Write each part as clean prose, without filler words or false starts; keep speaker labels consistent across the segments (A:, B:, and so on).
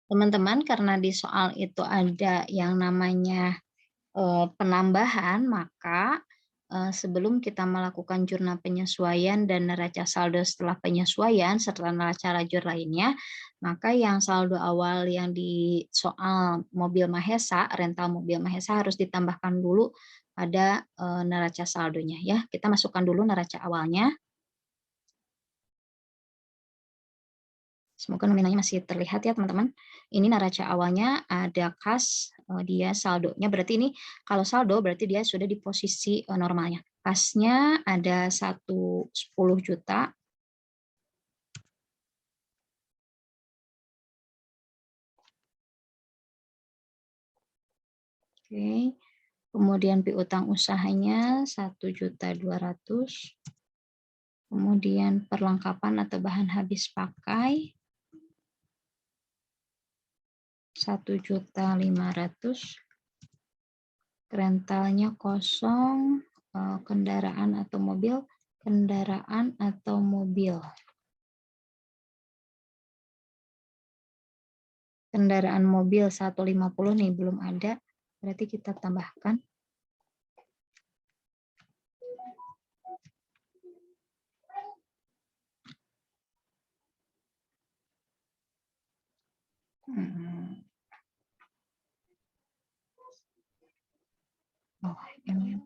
A: Teman-teman, karena di soal itu ada yang namanya penambahan, maka sebelum kita melakukan jurnal penyesuaian dan neraca saldo setelah penyesuaian serta neraca lajur lainnya, maka yang saldo awal yang di soal mobil Mahesa, rental mobil Mahesa harus ditambahkan dulu pada neraca saldonya ya. Kita masukkan dulu neraca awalnya. Semoga nominalnya masih terlihat ya teman-teman. Ini neraca awalnya ada kas, dia saldonya berarti ini kalau saldo berarti dia sudah di posisi normalnya. Kasnya ada 110 juta. Oke. Kemudian piutang usahanya 1.200.000. Kemudian perlengkapan atau bahan habis pakai 1.500.000. Rentalnya kosong, kendaraan atau mobil, kendaraan atau mobil. Kendaraan mobil 150 nih belum ada, berarti kita tambahkan. Oh, ini.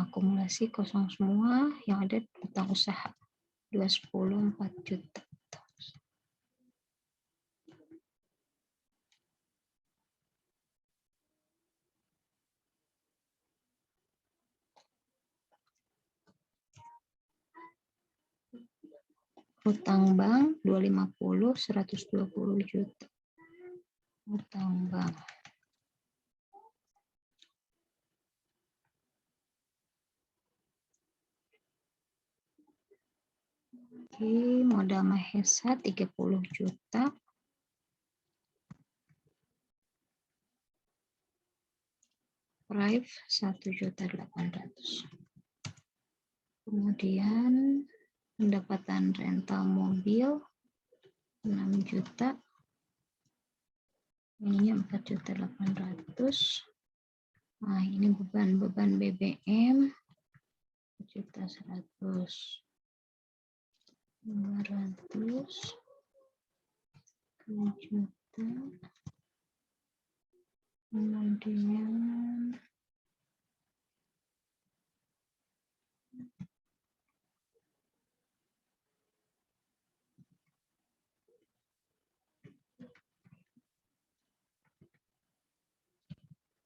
A: Akumulasi kosong semua, yang ada utang usaha 210 4 juta. Utang bank 250 120 juta. Utang bank. Oke, modal Mahesa 30 juta. Prive 1.800.000. Kemudian pendapatan rental mobil 6 juta. Ininya 4.800.000. Nah, ini beban BBM 1.100.000. 500 juta. Kemudian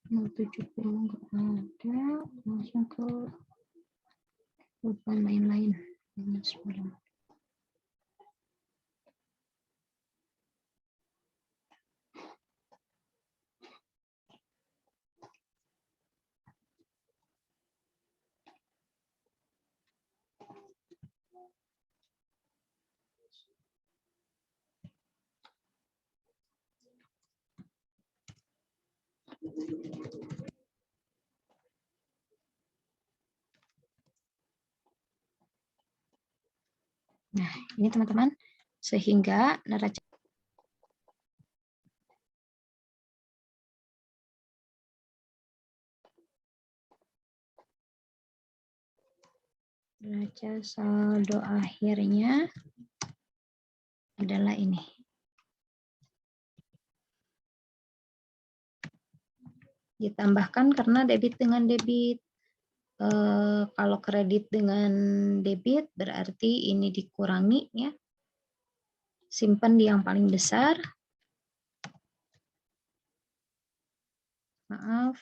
A: mau 70 nggak ada, langsung ke beban lain-lain. Nah, ini teman-teman, sehingga neraca saldo akhirnya adalah ini. Ditambahkan karena debit dengan debit. Kalau kredit dengan debit berarti ini dikurangi ya. Simpan di yang paling besar. Maaf.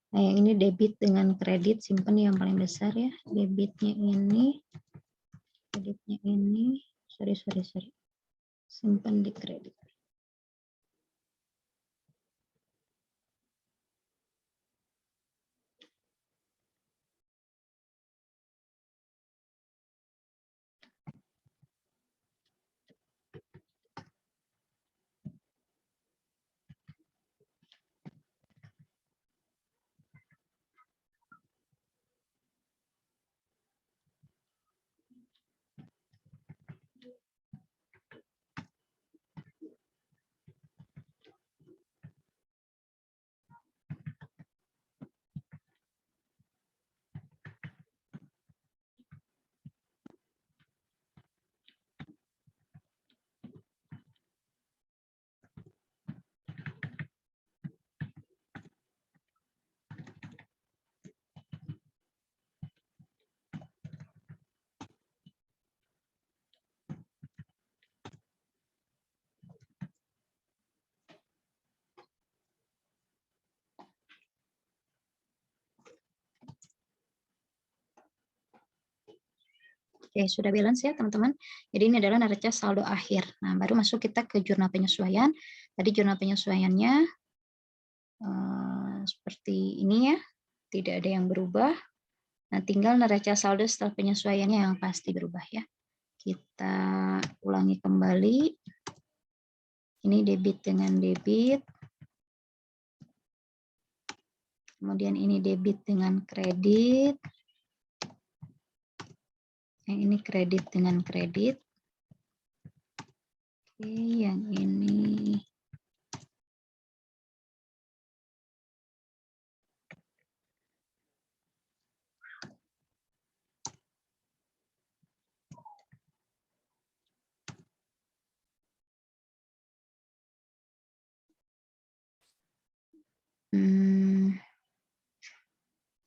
A: Nah, yang ini debit dengan kredit, simpan yang paling besar ya. Debitnya ini, kreditnya ini, sorry. Simpan di kredit. Oke, sudah balance ya teman-teman. Jadi ini adalah neraca saldo akhir. Nah, baru masuk kita ke jurnal penyesuaian. Tadi jurnal penyesuaiannya seperti ini ya, tidak ada yang berubah. Nah, tinggal neraca saldo setelah penyesuaiannya yang pasti berubah ya. Kita ulangi kembali. Ini debit dengan debit. Kemudian ini debit dengan kredit. Yang ini kredit dengan kredit. Oke, yang ini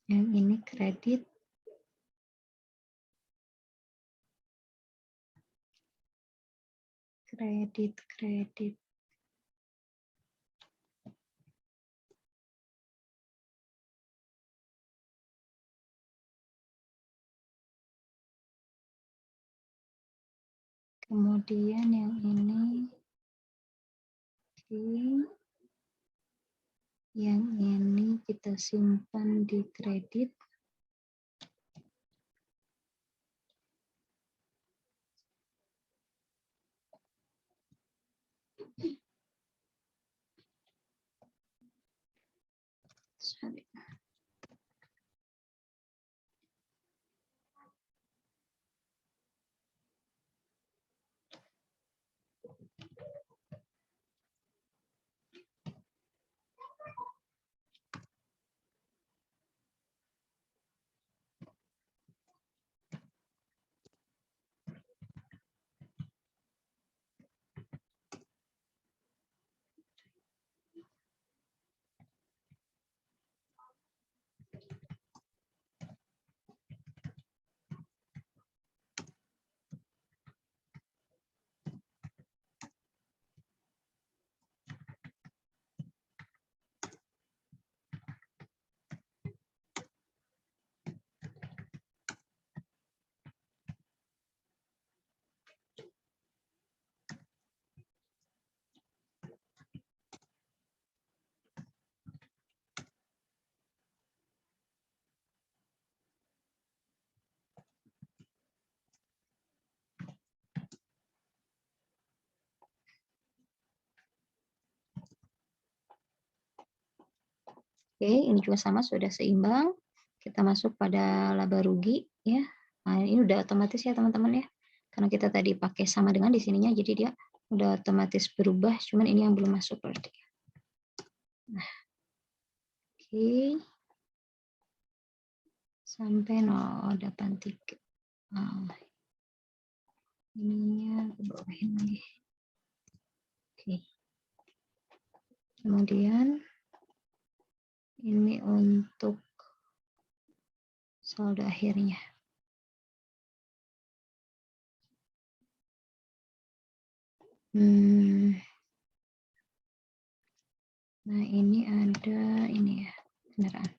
A: yang ini kredit. Kredit. Kemudian yang ini, oke. Yang ini kita simpan di kredit. Sorry. Oke, ini juga sama, sudah seimbang. Kita masuk pada laba rugi ya. Nah, ini udah otomatis ya teman-teman ya. Karena kita tadi pakai sama dengan di sininya, jadi dia udah otomatis berubah, cuman ini yang belum masuk berarti. Nah, oke. Sampai 083. Nah, ininya ke bawahin lagi. Oke. Kemudian ini untuk saldo akhirnya. Hmm, nah ini ada ini ya, kendaraan.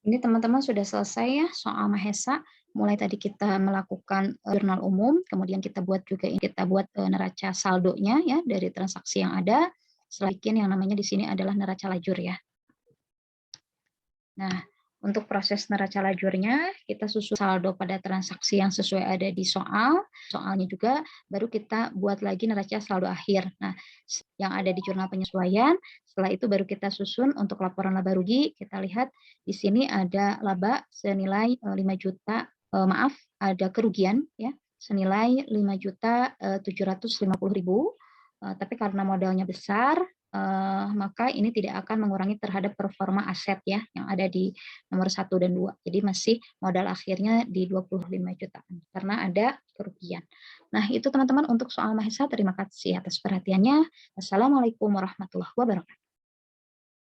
A: Ini teman-teman sudah selesai ya soal Mahesa. Mulai tadi kita melakukan jurnal umum, kemudian kita buat juga kita buat neraca saldonya ya dari transaksi yang ada. Selain yang namanya di sini adalah neraca lajur ya. Nah, untuk proses neraca lajurnya, kita susun saldo pada transaksi yang sesuai ada di soal. Soalnya juga baru kita buat lagi neraca saldo akhir. Nah, yang ada di jurnal penyesuaian, setelah itu baru kita susun untuk laporan laba rugi. Kita lihat di sini ada laba senilai 5 juta, maaf, ada kerugian ya, senilai 5.750.000. Tapi karena modalnya besar, maka ini tidak akan mengurangi terhadap performa aset ya yang ada di nomor 1 dan 2. Jadi masih modal akhirnya di 25 jutaan karena ada kerugian. Nah, itu teman-teman untuk soal Mahesa. Terima kasih atas perhatiannya. Wassalamualaikum warahmatullahi wabarakatuh.